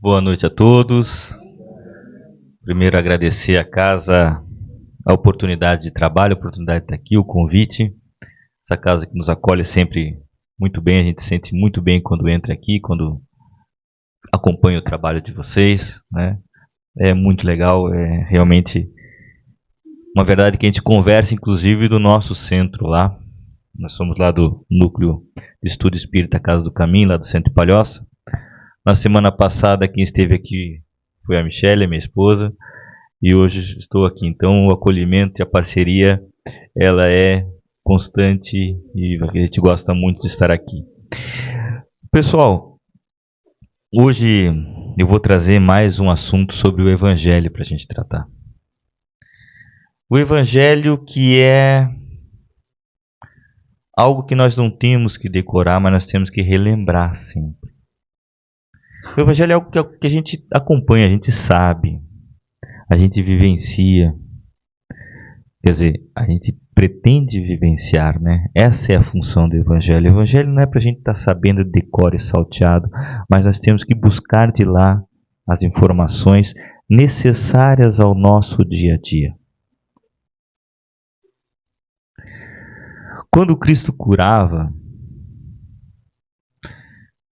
Boa noite a todos. Primeiro, agradecer à casa a oportunidade de trabalho, a oportunidade de estar aqui, o convite. Essa casa que nos acolhe sempre muito bem, a gente se sente muito bem quando entra aqui, quando acompanha o trabalho de vocês, né? É muito legal, é realmente uma verdade que a gente conversa, inclusive, do nosso centro lá. Nós somos lá do Núcleo de Estudo Espírita Casa do Caminho, lá do Centro de Palhoça. Na semana passada, quem esteve aqui foi a Michelle, minha esposa. E hoje estou aqui. Então, o acolhimento e a parceria, ela é constante e a gente gosta muito de estar aqui. Pessoal, hoje eu vou trazer mais um assunto sobre o Evangelho para a gente tratar. O Evangelho que é algo que nós não temos que decorar, mas nós temos que relembrar sempre. O Evangelho é algo que a gente acompanha, a gente sabe, a gente vivencia. Quer dizer, a gente pretende vivenciar, né? Essa é a função do Evangelho. O Evangelho não é para a gente estar sabendo de decor e salteado, mas nós temos que buscar de lá as informações necessárias ao nosso dia a dia. Quando Cristo curava,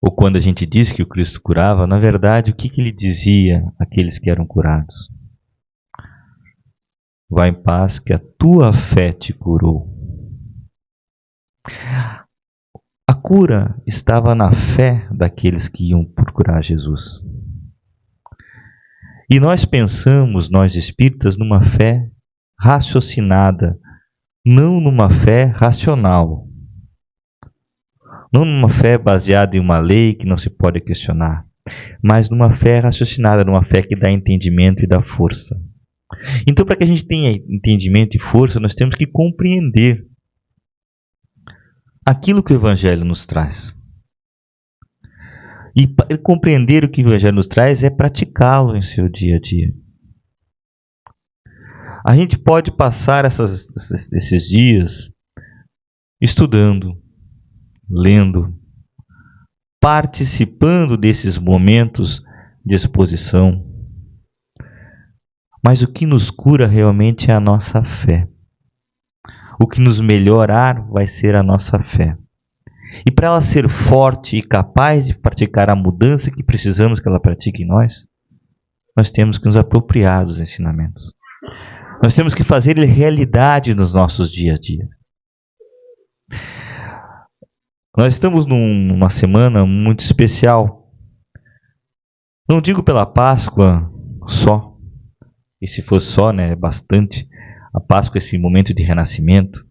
ou quando a gente diz que o Cristo curava, na verdade, o que ele dizia àqueles que eram curados? Vá em paz, que a tua fé te curou. A cura estava na fé daqueles que iam procurar Jesus. E nós pensamos, nós espíritas, numa fé raciocinada, não numa fé racional. Não numa fé baseada em uma lei que não se pode questionar, mas numa fé raciocinada, numa fé que dá entendimento e dá força. Então, para que a gente tenha entendimento e força, nós temos que compreender aquilo que o Evangelho nos traz. E compreender o que o Evangelho nos traz é praticá-lo em seu dia a dia. A gente pode passar esses dias estudando, lendo, participando desses momentos de exposição. Mas o que nos cura realmente é a nossa fé. O que nos melhorar vai ser a nossa fé. E para ela ser forte e capaz de praticar a mudança que precisamos que ela pratique em nós, nós temos que nos apropriar dos ensinamentos. Nós temos que fazer ele realidade nos nossos dias a dia. Nós estamos numa semana muito especial. Não digo pela Páscoa só, e se fosse só, né, bastante. A Páscoa é esse momento de renascimento,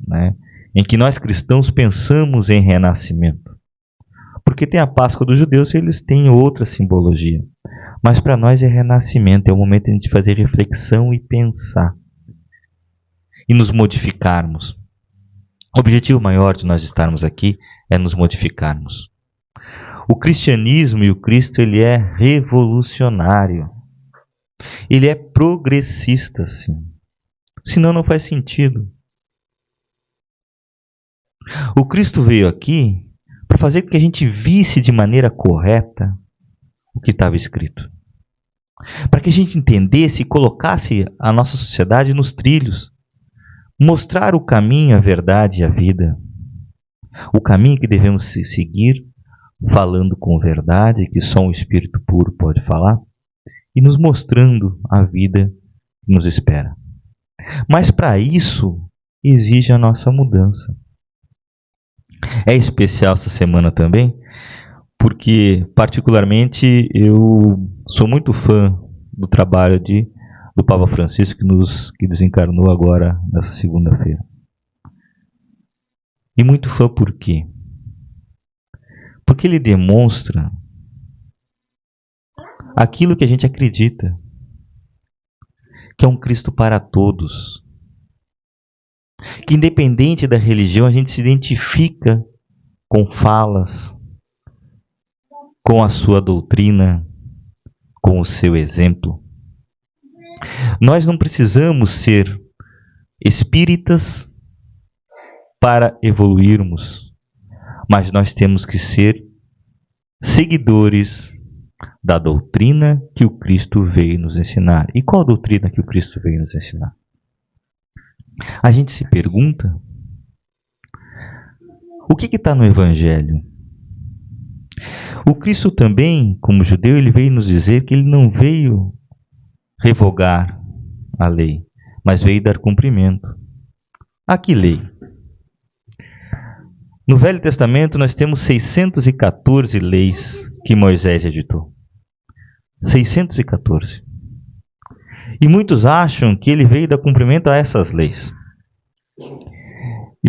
né, em que nós cristãos pensamos em renascimento. Porque tem a Páscoa dos judeus e eles têm outra simbologia. Mas para nós é renascimento, é o momento de a gente fazer reflexão e pensar. E nos modificarmos. O objetivo maior de nós estarmos aqui é nos modificarmos. O cristianismo e o Cristo, ele é revolucionário. Ele é progressista, sim. Senão não faz sentido. O Cristo veio aqui para fazer com que a gente visse de maneira correta o que estava escrito. Para que a gente entendesse e colocasse a nossa sociedade nos trilhos. Mostrar o caminho, a verdade e a vida. O caminho que devemos seguir, falando com verdade, que só um espírito puro pode falar, e nos mostrando a vida que nos espera. Mas para isso, exige a nossa mudança. É especial essa semana também, porque particularmente eu sou muito fã do trabalho do Papa Francisco que desencarnou agora nessa segunda-feira. E muito fã por quê? Porque ele demonstra aquilo que a gente acredita, que é um Cristo para todos. Que independente da religião, a gente se identifica com falas, com a sua doutrina, com o seu exemplo. Nós não precisamos ser espíritas para evoluirmos, mas nós temos que ser seguidores da doutrina que o Cristo veio nos ensinar. E qual doutrina que o Cristo veio nos ensinar? A gente se pergunta, o que está no Evangelho? O Cristo também, como judeu, ele veio nos dizer que ele não veio revogar a lei, mas veio dar cumprimento. A que lei? No Velho Testamento nós temos 614 leis que Moisés editou. 614. E muitos acham que ele veio dar cumprimento a essas leis.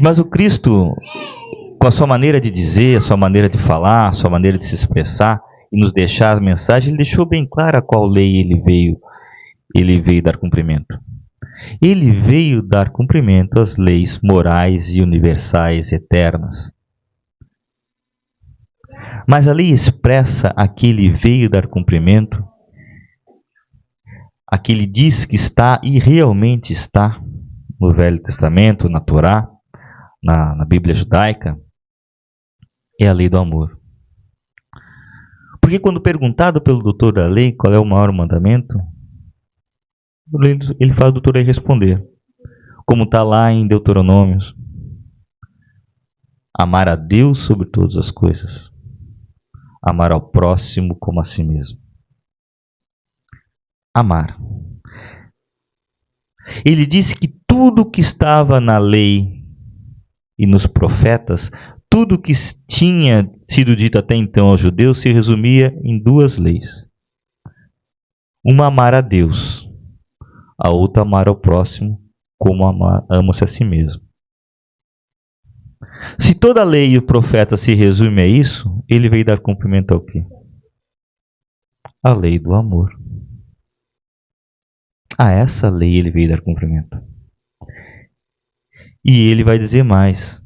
Mas o Cristo, com a sua maneira de dizer, a sua maneira de falar, a sua maneira de se expressar e nos deixar a mensagem, ele deixou bem clara qual lei ele veio dar cumprimento. Ele veio dar cumprimento às leis morais e universais eternas. Mas a lei expressa a que ele veio dar cumprimento, a que ele diz que está e realmente está no Velho Testamento, na Torá, na Bíblia judaica, é a lei do amor. Porque quando perguntado pelo doutor da lei qual é o maior mandamento, ele faz o doutor aí responder, como está lá em Deuteronômios: amar a Deus sobre todas as coisas, amar ao próximo como a si mesmo. Amar. Ele disse que tudo que estava na lei e nos profetas, tudo que tinha sido dito até então aos judeus, se resumia em duas leis. Uma, amar a Deus. A outra, amar ao próximo como ama-se a si mesmo. Se toda a lei e o profeta se resume a isso, ele veio dar cumprimento ao quê? A lei do amor. A essa lei ele veio dar cumprimento. E ele vai dizer mais.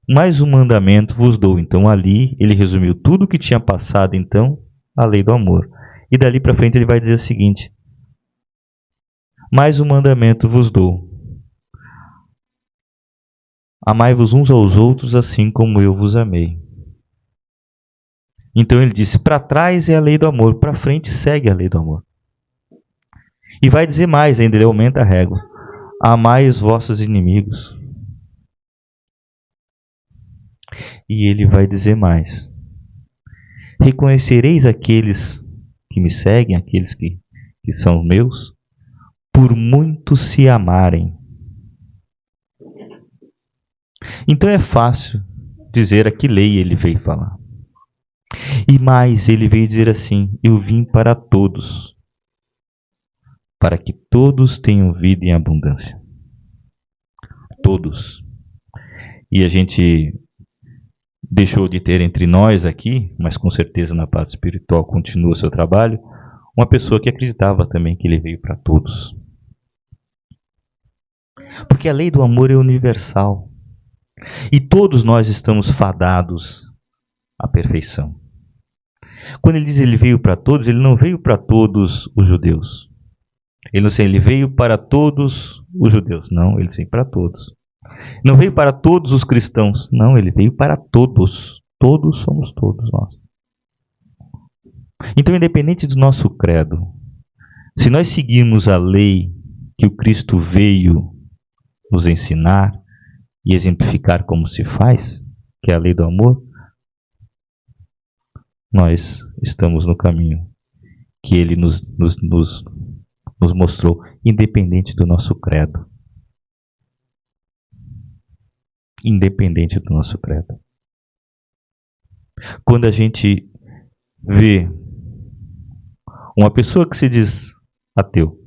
Mais um mandamento vos dou. Então ali ele resumiu tudo o que tinha passado, então, a lei do amor. E dali para frente ele vai dizer o seguinte: mais um mandamento vos dou. Amai-vos uns aos outros assim como eu vos amei. Então ele disse, para trás é a lei do amor, para frente segue a lei do amor. E vai dizer mais ainda, ele aumenta a régua. Amai os vossos inimigos. E ele vai dizer mais. Reconhecereis aqueles que me seguem, aqueles que são meus, por muito se amarem. Então é fácil dizer a que lei ele veio falar. E mais, ele veio dizer assim: eu vim para todos, para que todos tenham vida em abundância. Todos. E a gente deixou de ter entre nós aqui, mas com certeza na parte espiritual continua o seu trabalho, uma pessoa que acreditava também que ele veio para todos. Porque a lei do amor é universal. E todos nós estamos fadados à perfeição. Quando ele diz que ele veio para todos, ele não veio para todos os judeus. Ele não sei, ele veio para todos os judeus. Não, ele veio para todos. Não veio para todos os cristãos. Não, ele veio para todos. Todos somos todos nós. Então, independente do nosso credo, se nós seguirmos a lei que o Cristo veio nos ensinar e exemplificar como se faz, que é a lei do amor, nós estamos no caminho que ele nos mostrou, independente do nosso credo. Independente do nosso credo. Quando a gente vê uma pessoa que se diz ateu,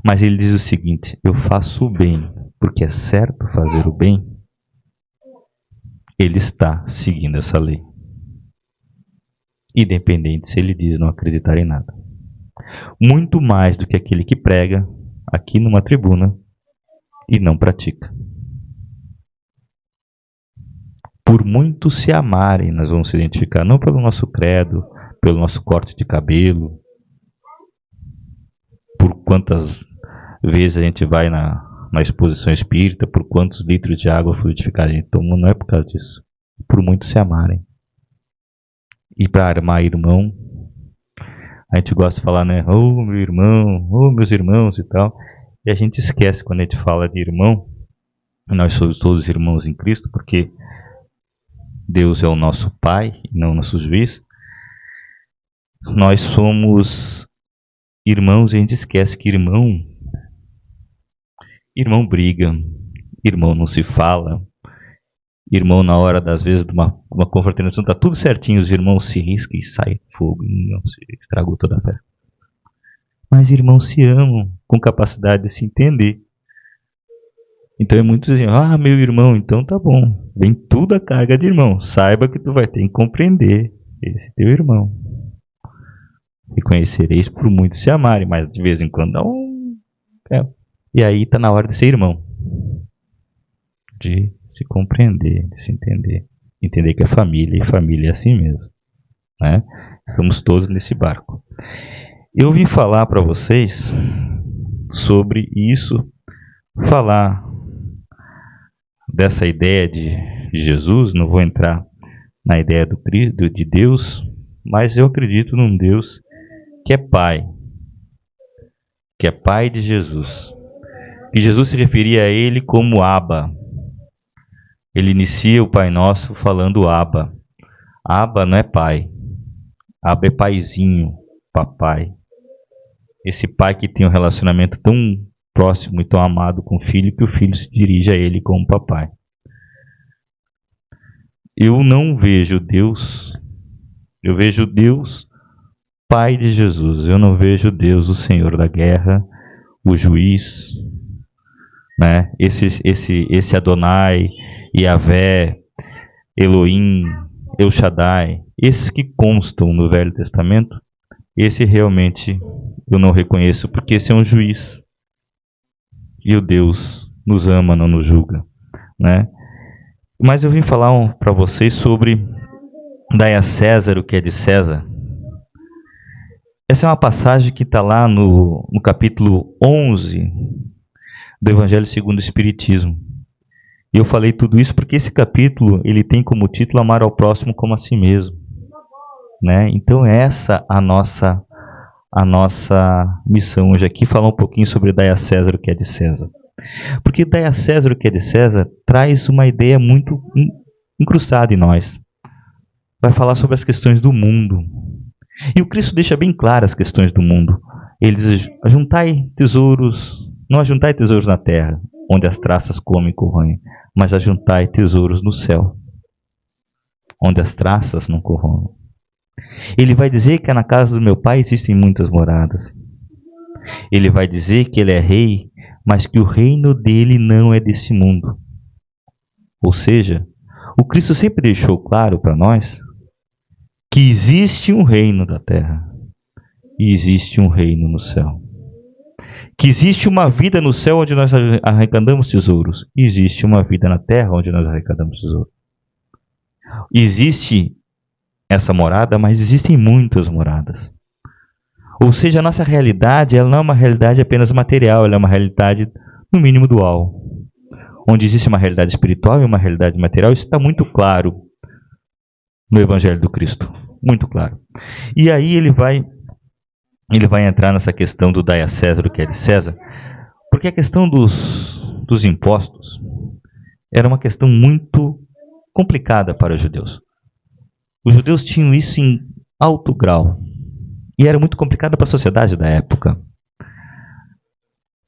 mas ele diz o seguinte: eu faço o bem porque é certo fazer o bem, ele está seguindo essa lei. Independente se ele diz não acreditar em nada. Muito mais do que aquele que prega aqui numa tribuna e não pratica. Por muito se amarem, nós vamos se identificar, não pelo nosso credo, pelo nosso corte de cabelo, por quantas vezes a gente vai na exposição espírita, por quantos litros de água fluidificada a gente toma, não é por causa disso. por muito se amarem. E para armar irmão, a gente gosta de falar, né? Oh, meu irmão, oh, meus irmãos e tal. E a gente esquece quando a gente fala de irmão, nós somos todos irmãos em Cristo, porque Deus é o nosso Pai, não o nosso juiz. Nós somos irmãos e a gente esquece que irmão briga, irmão não se fala, irmão na hora das vezes de uma confraternização tá tudo certinho, os irmãos se riscam e sai fogo, não se estragou toda a festa. Mas irmãos se amam com capacidade de se entender. Então é muito assim, ah, meu irmão, então tá bom, vem tudo a carga de irmão, saiba que tu vai ter que compreender esse teu irmão. E conhecereis por muito se amarem, mas de vez em quando dá um... E aí está na hora de ser irmão. De se compreender, de se entender. Entender que é família, e família é assim mesmo. Né? Estamos todos nesse barco. Eu vim falar para vocês sobre isso, falar dessa ideia de Jesus, não vou entrar na ideia de Deus, mas eu acredito num Deus que é Pai de Jesus. E Jesus se referia a ele como Abba. Ele inicia o Pai Nosso falando Abba. Abba não é pai. Abba é paizinho, papai. Esse pai que tem um relacionamento tão próximo e tão amado com o filho, que o filho se dirige a ele como papai. Eu não vejo Deus, eu vejo Deus Pai de Jesus. Eu não vejo Deus o Senhor da guerra, o juiz, né? Esse Adonai, Yahvé, Elohim, El Shaddai, esses que constam no Velho Testamento, esse realmente eu não reconheço, porque esse é um juiz. E o Deus nos ama, não nos julga, né? Mas eu vim falar para vocês sobre dai a César o que é de César. Essa é uma passagem que está lá no capítulo 11 do Evangelho segundo o Espiritismo. E eu falei tudo isso porque esse capítulo ele tem como título Amar ao próximo como a si mesmo. Né? Então essa a nossa missão hoje aqui, falar um pouquinho sobre dai a César o que é de César. Porque dai a César o que é de César traz uma ideia muito incrustada em nós. Vai falar sobre as questões do mundo. E o Cristo deixa bem claras as questões do mundo. Ele diz, ajuntai tesouros, não ajuntai tesouros na terra, onde as traças comem e corroem, mas ajuntai tesouros no céu, onde as traças não corroem. Ele vai dizer que na casa do meu pai existem muitas moradas. Ele vai dizer que ele é rei, mas que o reino dele não é desse mundo. Ou seja, o Cristo sempre deixou claro para nós que existe um reino da terra e existe um reino no céu. Que existe uma vida no céu onde nós arrecadamos tesouros e existe uma vida na terra onde nós arrecadamos tesouros. Existe essa morada, mas existem muitas moradas. Ou seja, a nossa realidade ela não é uma realidade apenas material, ela é uma realidade no mínimo dual. Onde existe uma realidade espiritual e uma realidade material, isso está muito claro no Evangelho do Cristo. Muito claro. E aí ele vai entrar nessa questão do dai a César o que é de César, porque a questão dos impostos era uma questão muito complicada para os judeus. Os judeus tinham isso em alto grau. E era muito complicado para a sociedade da época.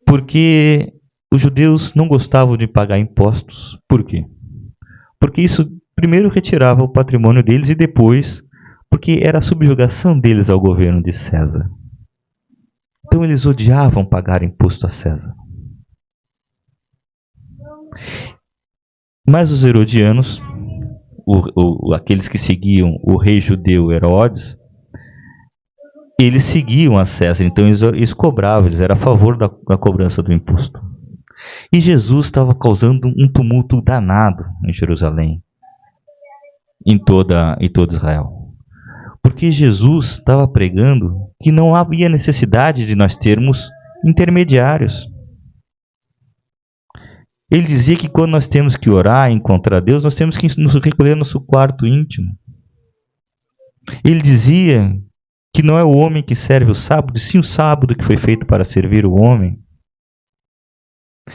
Porque os judeus não gostavam de pagar impostos. Por quê? Porque isso primeiro retirava o patrimônio deles e depois porque era a subjugação deles ao governo de César. Então eles odiavam pagar imposto a César. Mas os herodianos, aqueles que seguiam o rei judeu Herodes, eles seguiam a César, então eles cobravam, eles eram a favor da cobrança do imposto. E Jesus estava causando um tumulto danado em Jerusalém, em todo Israel. Porque Jesus estava pregando que não havia necessidade de nós termos intermediários. Ele dizia que quando nós temos que orar e encontrar Deus, nós temos que nos recolher no nosso quarto íntimo. Ele dizia que não é o homem que serve o sábado, sim o sábado que foi feito para servir o homem.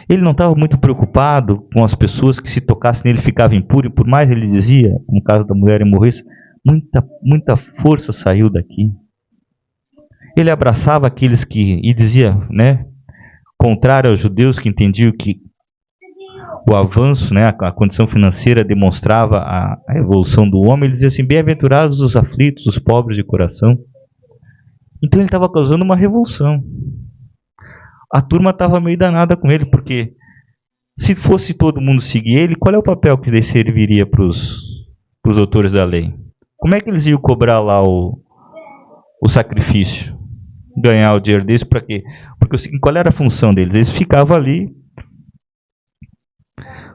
Ele não estava muito preocupado com as pessoas que se tocassem nele ficavam impuros, por mais ele dizia, no caso da mulher hemorroísta, muita força saiu daqui. Ele abraçava aqueles que, e dizia, né, contrário aos judeus que entendiam que o avanço, né, a condição financeira demonstrava a evolução do homem, ele dizia assim, bem-aventurados os aflitos, os pobres de coração. Então ele estava causando uma revolução. A turma estava meio danada com ele, porque se fosse todo mundo seguir ele, qual é o papel que ele serviria para os autores da lei? Como é que eles iam cobrar lá o sacrifício? Ganhar o dinheiro deles para quê? Porque qual era a função deles? Eles ficavam ali.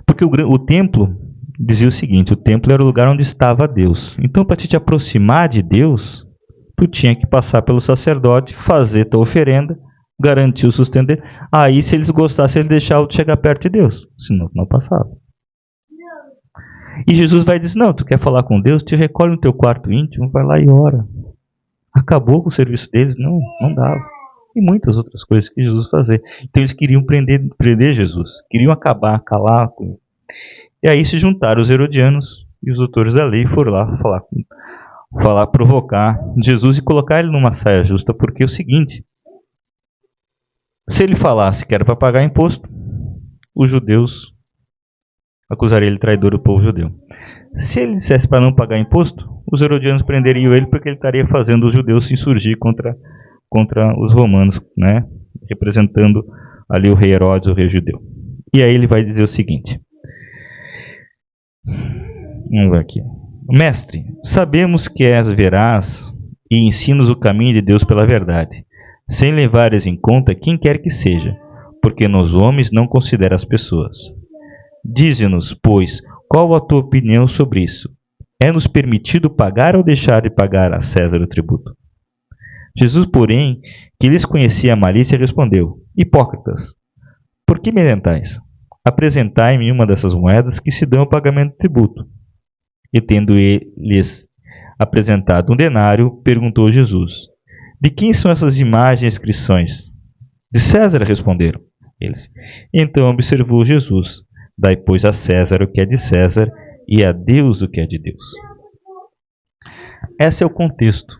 Porque o templo dizia o seguinte: o templo era o lugar onde estava Deus. Então, para te aproximar de Deus, tu tinha que passar pelo sacerdote, fazer tua oferenda, garantir o sustento dele. Aí, se eles gostassem, eles deixavam de chegar perto de Deus. Senão, não passava. E Jesus vai dizer: não, tu quer falar com Deus? Te recolhe no teu quarto íntimo, vai lá e ora. Acabou com o serviço deles? Não dava. E muitas outras coisas que Jesus fazia. Então eles queriam prender Jesus. Queriam acabar, calar com ele. E aí se juntaram os herodianos e os doutores da lei e foram lá provocar Jesus e colocar ele numa saia justa. Porque é o seguinte: se ele falasse que era para pagar imposto, os judeus acusariam ele de traidor do povo judeu. Se ele dissesse para não pagar imposto, os herodianos prenderiam ele porque ele estaria fazendo os judeus se insurgir contra os romanos, né? Representando ali o rei Herodes, o rei judeu. E aí ele vai dizer o seguinte. Vamos ver aqui. Mestre, sabemos que és veraz e ensinas o caminho de Deus pela verdade, sem levares em conta quem quer que seja, porque nos homens não considera as pessoas. Dize-nos, pois, qual a tua opinião sobre isso? É-nos permitido pagar ou deixar de pagar a César o tributo? Jesus, porém, que lhes conhecia a malícia, respondeu: Hipócritas, por que me tentais? Apresentai-me uma dessas moedas que se dão ao pagamento do tributo. E tendo lhes apresentado um denário, perguntou Jesus: De quem são essas imagens e inscrições? De César, responderam eles. Então observou Jesus: Dai, pois, a César o que é de César e a Deus o que é de Deus. Esse é o contexto,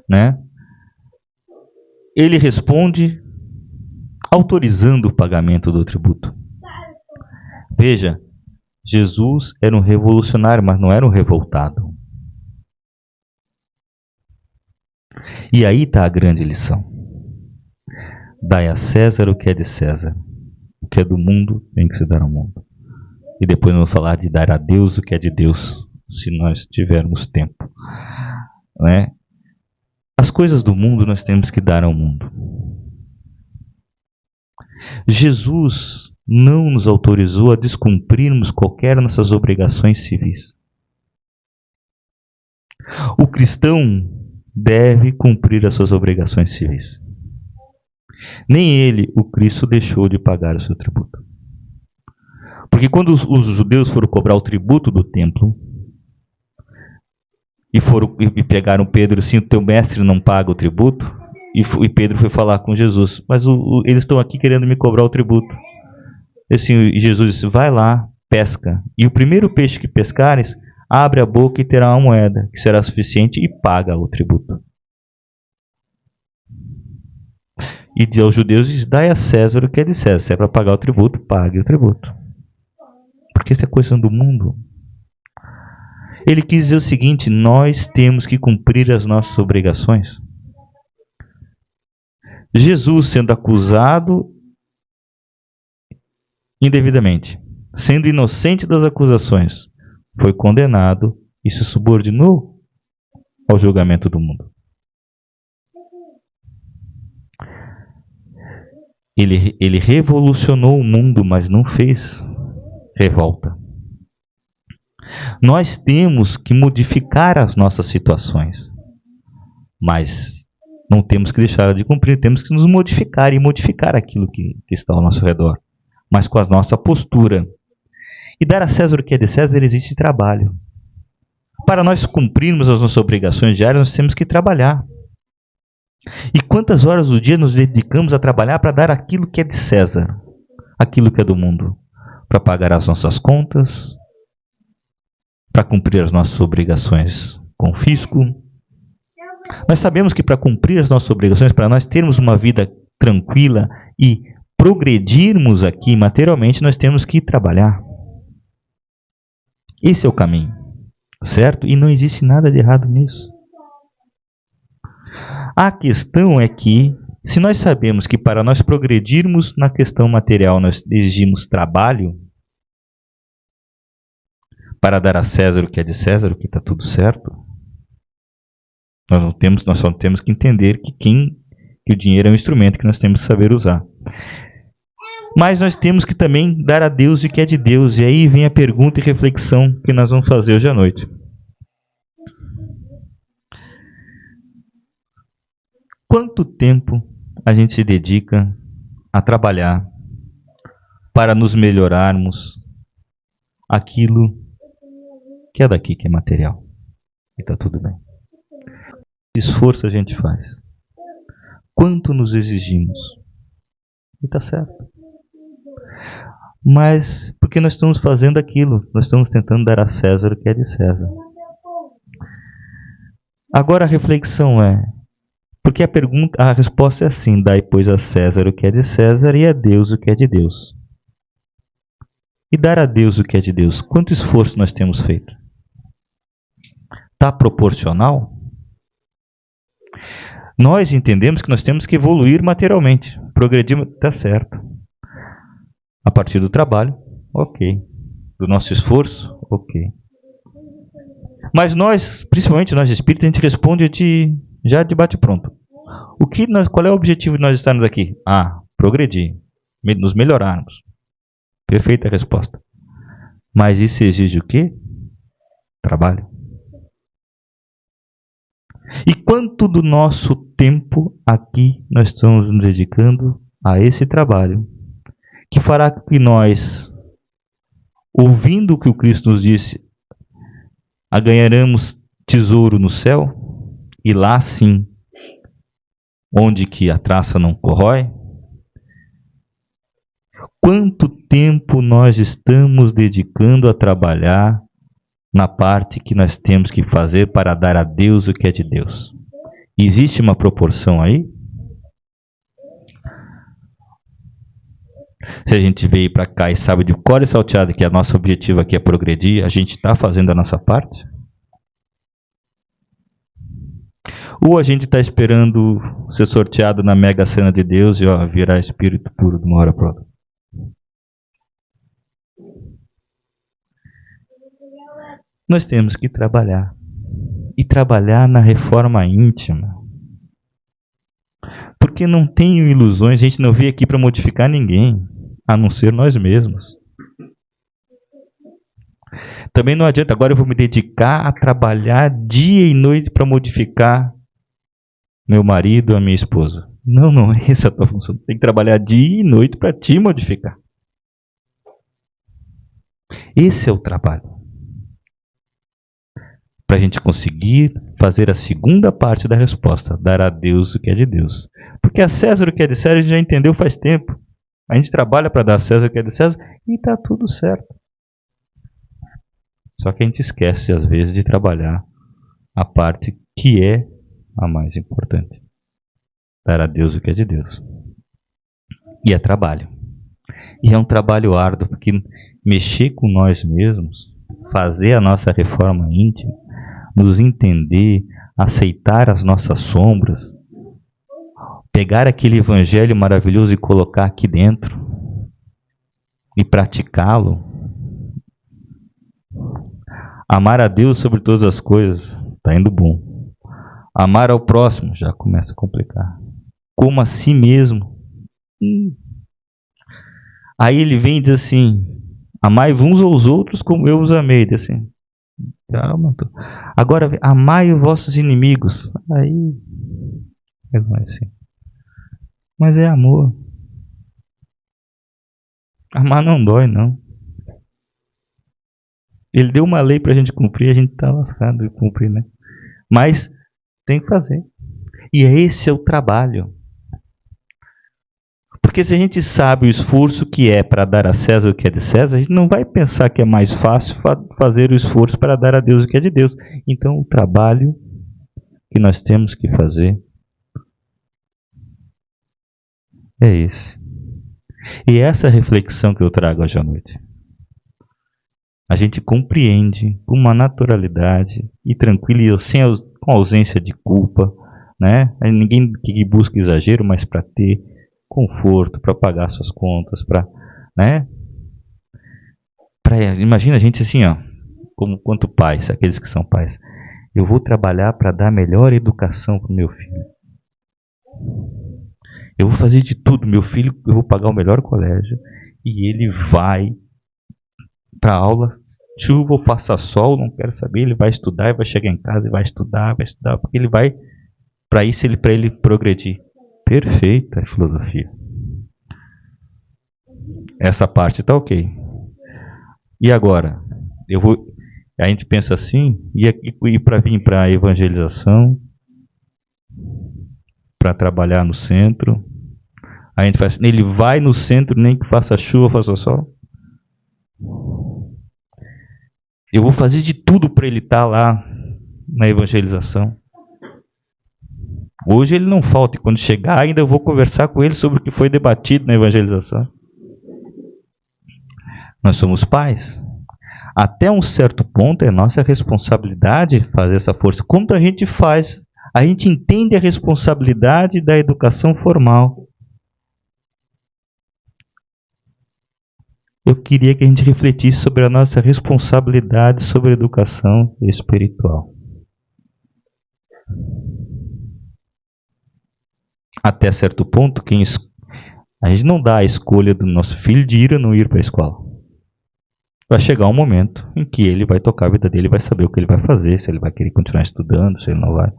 né? Ele responde autorizando o pagamento do tributo. Veja, Jesus era um revolucionário, mas não era um revoltado. E aí está a grande lição. Dai a César o que é de César. O que é do mundo tem que se dar ao mundo. E depois vamos falar de dar a Deus o que é de Deus, se nós tivermos tempo, né? As coisas do mundo nós temos que dar ao mundo. Jesus não nos autorizou a descumprirmos qualquer de nossas obrigações civis. O cristão deve cumprir as suas obrigações civis. Nem ele, o Cristo, deixou de pagar o seu tributo. Porque quando os judeus foram cobrar o tributo do templo, e pegaram Pedro assim, o teu mestre não paga o tributo, e Pedro foi falar com Jesus, mas eles estão aqui querendo me cobrar o tributo. Assim, e Jesus disse: vai lá, pesca, e o primeiro peixe que pescares, abre a boca e terá uma moeda, que será suficiente, e paga o tributo. E diz aos judeus: diz, dai a César o que é de César. Se é para pagar o tributo, pague o tributo. Porque isso é coisa do mundo. Ele quis dizer o seguinte: nós temos que cumprir as nossas obrigações. Jesus, sendo acusado indevidamente, sendo inocente das acusações, foi condenado e se subordinou ao julgamento do mundo. Ele revolucionou o mundo, mas não fez revolta. Nós temos que modificar as nossas situações, mas não temos que deixar de cumprir, temos que nos modificar e modificar aquilo que está ao nosso redor. mas com a nossa postura. E dar a César o que é de César, existe trabalho. Para nós cumprirmos as nossas obrigações diárias, nós temos que trabalhar. E quantas horas do dia nos dedicamos a trabalhar para dar aquilo que é de César, aquilo que é do mundo? Para pagar as nossas contas, para cumprir as nossas obrigações com o fisco. Nós sabemos que para cumprir as nossas obrigações, para nós termos uma vida tranquila e progredirmos aqui materialmente, nós temos que trabalhar. Esse é o caminho, certo? E não existe nada de errado nisso. A questão é que, se nós sabemos que para nós progredirmos na questão material nós exigimos trabalho, para dar a César o que é de César, o que está tudo certo, nós só temos que entender que o dinheiro é um instrumento que nós temos que saber usar. Mas nós temos que também dar a Deus o que é de Deus. E aí vem a pergunta e reflexão que nós vamos fazer hoje à noite. Quanto tempo a gente se dedica a trabalhar para nos melhorarmos aquilo que é daqui, que é material? E está tudo bem. Que esforço a gente faz? Quanto nos exigimos? E está certo. Mas porque nós estamos fazendo aquilo, nós estamos tentando dar a César o que é de César. Agora a reflexão é, porque a resposta é assim: dai, pois, a César o que é de César e a Deus o que é de Deus. E dar a Deus o que é de Deus, quanto esforço nós temos feito? Está proporcional? Nós entendemos que nós temos que evoluir materialmente, progredir, está certo. A partir do trabalho, ok. Do nosso esforço, ok. Mas nós, principalmente nós espíritas, a gente responde já de bate-pronto. Qual é o objetivo de nós estarmos aqui? Progredir, nos melhorarmos. Perfeita resposta. Mas isso exige o quê? Trabalho. E quanto do nosso tempo aqui nós estamos nos dedicando a esse trabalho, que fará que nós, ouvindo o que o Cristo nos disse, ganharemos tesouro no céu, e lá sim, onde que a traça não corrói? Quanto tempo nós estamos dedicando a trabalhar na parte que nós temos que fazer para dar a Deus o que é de Deus? Existe uma proporção aí? Se a gente veio para cá e sabe de cor e salteado que o nosso objetivo aqui é progredir, a gente está fazendo a nossa parte? Ou a gente está esperando ser sorteado na Mega Sena de Deus e virar espírito puro de uma hora para outra? Nós temos que trabalhar. E trabalhar na reforma íntima. Porque não tenho ilusões, a gente não veio aqui para modificar ninguém, a não ser nós mesmos. Também não adianta, agora eu vou me dedicar a trabalhar dia e noite para modificar meu marido ou a minha esposa. Não é essa a tua função. Tem que trabalhar dia e noite para te modificar. Esse é o trabalho. Para a gente conseguir fazer a segunda parte da resposta, dar a Deus o que é de Deus. Porque a César o que é de César a gente já entendeu faz tempo. A gente trabalha para dar a César o que é de César e está tudo certo. Só que a gente esquece às vezes de trabalhar a parte que é a mais importante. Dar a Deus o que é de Deus. E é trabalho. E é um trabalho árduo, porque mexer com nós mesmos, fazer a nossa reforma íntima, nos entender, aceitar as nossas sombras, pegar aquele evangelho maravilhoso e colocar aqui dentro e praticá-lo. Amar a Deus sobre todas as coisas, está indo bom. Amar ao próximo, já começa a complicar. Como a si mesmo. Aí ele vem e diz assim: amai uns aos outros como eu os amei. Diz assim, agora, amai os vossos inimigos. Aí, é assim. Mas é amor. Amar não dói, não. Ele deu uma lei para a gente cumprir, a gente está lascado de cumprir, né? Mas tem que fazer. E esse é o trabalho. Porque se a gente sabe o esforço que é para dar a César o que é de César, a gente não vai pensar que é mais fácil fazer o esforço para dar a Deus o que é de Deus. Então o trabalho que nós temos que fazer é esse. E essa reflexão que eu trago hoje à noite. A gente compreende com uma naturalidade e tranquilo, e com ausência de culpa, né? Ninguém que busca exagero, mas para ter conforto, para pagar suas contas, para, né? Imagina a gente assim, ó, quanto pais, aqueles que são pais. Eu vou trabalhar para dar a melhor educação para o meu filho. Eu vou fazer de tudo, meu filho, eu vou pagar o melhor colégio e ele vai para aula, chuva ou faça sol, não quero saber, ele vai estudar e vai chegar em casa e vai estudar, porque ele vai para isso, para ele progredir. Perfeita a filosofia. Essa parte está ok. E agora? A gente pensa assim, e para vir para a evangelização, para trabalhar no centro, a gente faz, ele vai no centro nem que faça chuva, faça sol. Eu vou fazer de tudo para ele estar lá na evangelização. Hoje ele não falta, e quando chegar ainda eu vou conversar com ele sobre o que foi debatido na evangelização. Nós somos pais. Até um certo ponto é nossa responsabilidade fazer essa força. Como a gente faz? A gente entende a responsabilidade da educação formal. Eu queria que a gente refletisse sobre a nossa responsabilidade sobre a educação espiritual. Até certo ponto, a gente não dá a escolha do nosso filho de ir ou não ir para a escola. Vai chegar um momento em que ele vai tocar a vida dele, vai saber o que ele vai fazer, se ele vai querer continuar estudando, se ele não vai.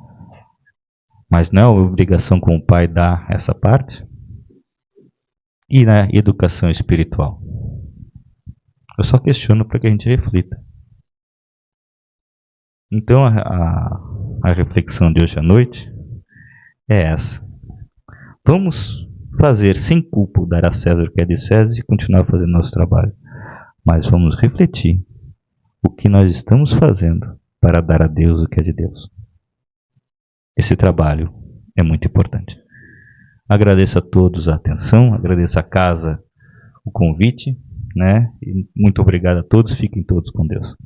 Mas não é obrigação com o pai dar essa parte. E na educação espiritual? Eu só questiono para que a gente reflita. Então a reflexão de hoje à noite é essa. Vamos fazer sem culpa, dar a César o que é de César e continuar fazendo nosso trabalho. Mas vamos refletir o que nós estamos fazendo para dar a Deus o que é de Deus. Esse trabalho é muito importante. Agradeço a todos a atenção, agradeço à casa o convite, né? E muito obrigado a todos, fiquem todos com Deus.